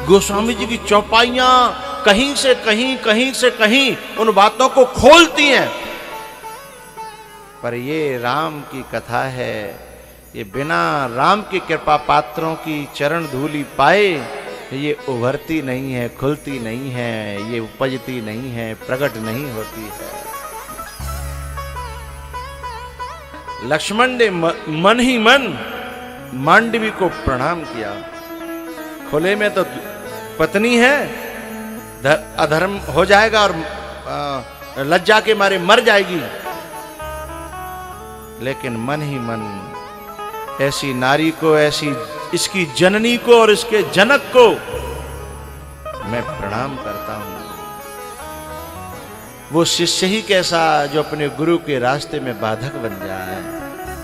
गोस्वामी जी की चौपाइयां कहीं से कहीं, कहीं से कहीं उन बातों को खोलती हैं। पर ये राम की कथा है, ये बिना राम की कृपा पात्रों की चरण धूलि पाए ये उभरती नहीं है, खुलती नहीं है, ये उपजती नहीं है, प्रकट नहीं होती है। लक्ष्मण ने मन ही मन मांडवी को प्रणाम किया। खुले में तो पत्नी है, अधर्म हो जाएगा और लज्जा के मारे मर जाएगी, लेकिन मन ही मन ऐसी नारी को, ऐसी इसकी जननी को और इसके जनक को मैं प्रणाम करता हूं। वो शिष्य ही कैसा जो अपने गुरु के रास्ते में बाधक बन जाए,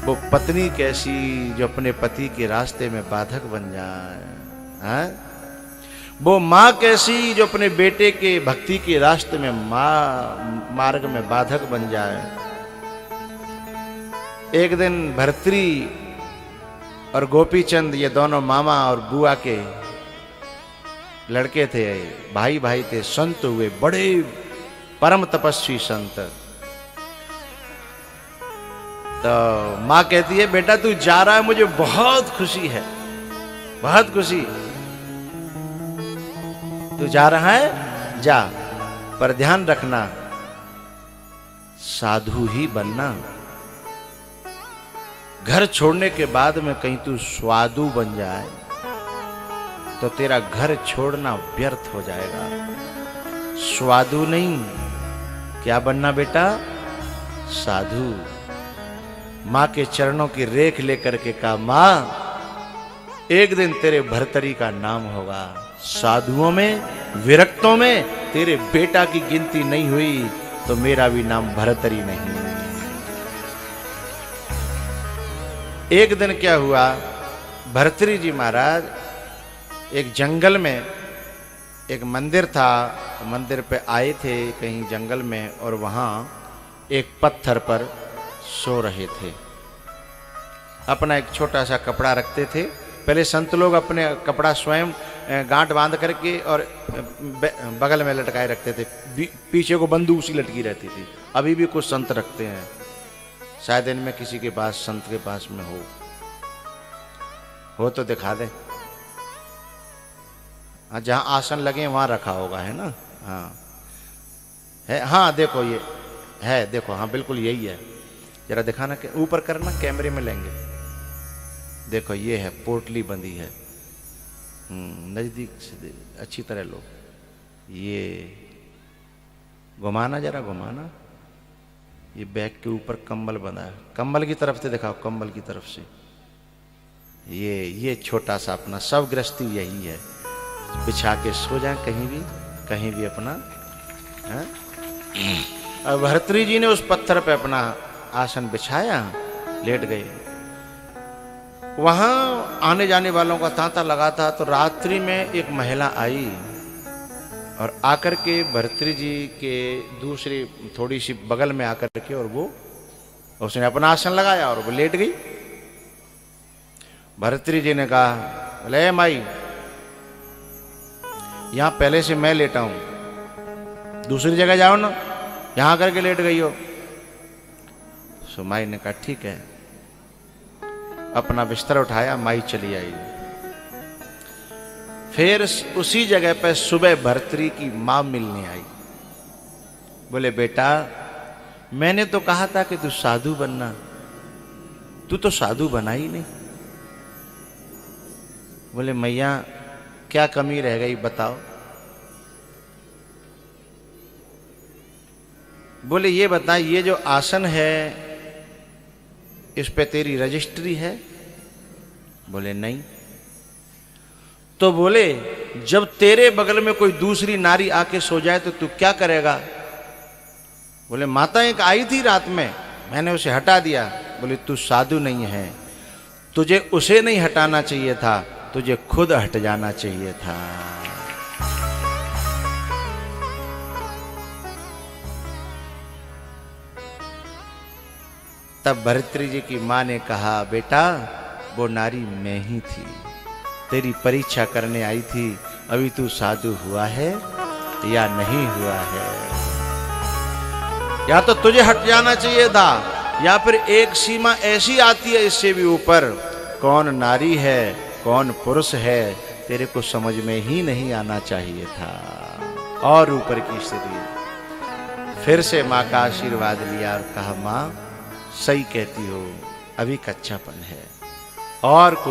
वो पत्नी कैसी जो अपने पति के रास्ते में बाधक बन जाए, हैं? वो माँ कैसी जो अपने बेटे के भक्ति के रास्ते में मार्ग में बाधक बन जाए। एक दिन भर्तृ और गोपीचंद, ये दोनों मामा और बुआ के लड़के थे, भाई भाई थे, संत हुए, बड़े परम तपस्वी संत। तो माँ कहती है, बेटा तू जा रहा है, मुझे बहुत खुशी है, बहुत खुशी। तू जा रहा है जा, पर ध्यान रखना साधु ही बनना। घर छोड़ने के बाद में कहीं तू स्वादु बन जाए तो तेरा घर छोड़ना व्यर्थ हो जाएगा। स्वादु नहीं, क्या बनना बेटा? साधु। मां के चरणों की रेख लेकर के कहा, मां एक दिन तेरे भर्तरी का नाम होगा। साधुओं में, विरक्तों में तेरे बेटा की गिनती नहीं हुई तो मेरा भी नाम भर्तरी नहीं। एक दिन क्या हुआ, भर्तृ जी महाराज एक जंगल में, एक मंदिर था, मंदिर पे आए थे कहीं जंगल में, और वहाँ एक पत्थर पर सो रहे थे। अपना एक छोटा सा कपड़ा रखते थे। पहले संत लोग अपने कपड़ा स्वयं गांठ बांध करके और बगल में लटकाए रखते थे, पीछे को बंदूक सी लटकी रहती थी। अभी भी कुछ संत रखते हैं, शायद इनमें किसी के पास, संत के पास में हो तो दिखा दे। हाँ, जहां आसन लगे वहां रखा होगा, है ना? हाँ है, हाँ देखो ये है, देखो, हाँ बिल्कुल यही है। जरा दिखाना, ऊपर करना, कैमरे में लेंगे। देखो ये है, पोटली बंधी है। नजदीक से अच्छी तरह लो, ये घुमाना, जरा घुमाना। ये बैग के ऊपर कंबल बंधा है, कंबल की तरफ से दिखाओ, कंबल की तरफ से। ये छोटा सा अपना सब गृहस्थी यही है, बिछा के सो जाए कहीं भी अपना, है? और भर्तृ जी ने उस पत्थर पे अपना आसन बिछाया, लेट गए। वहां आने जाने वालों का तांता लगा था। तो रात्रि में एक महिला आई और आकर के भर्तृ जी के दूसरी थोड़ी सी बगल में आकर के, और वो उसने अपना आसन लगाया और वो लेट गई। भर्तृ जी ने कहा, ले माई, यहां पहले से मैं लेटा हूं, दूसरी जगह जाओ ना, यहां करके लेट गई हो। सो माई ने कहा ठीक है। अपना बिस्तर उठाया, माई चली आई। फिर उसी जगह पर सुबह भर्तृ की मां मिलने आई। बोले, बेटा मैंने तो कहा था कि तू साधु बनना, तू तो साधु बना ही नहीं। बोले, मैया क्या कमी रह गई बताओ। बोले, ये बता, ये जो आसन है इस पे तेरी रजिस्ट्री है? बोले, नहीं। तो बोले, जब तेरे बगल में कोई दूसरी नारी आके सो जाए तो तू क्या करेगा? बोले, माता एक आई थी रात में, मैंने उसे हटा दिया। बोले, तू साधु नहीं है, तुझे उसे नहीं हटाना चाहिए था, तुझे खुद हट जाना चाहिए था। तब भर्तृ जी की मां ने कहा, बेटा वो नारी मैं ही थी, तेरी परीक्षा करने आई थी अभी तू साधु हुआ है या नहीं हुआ है। या तो तुझे हट जाना चाहिए था, या फिर एक सीमा ऐसी आती है इससे भी ऊपर, कौन नारी है कौन पुरुष है तेरे को समझ में ही नहीं आना चाहिए था। और ऊपर की स्थिति, फिर से माँ का आशीर्वाद लिया और कहा माँ सही कहती हो, अभी कच्चापन है और कुछ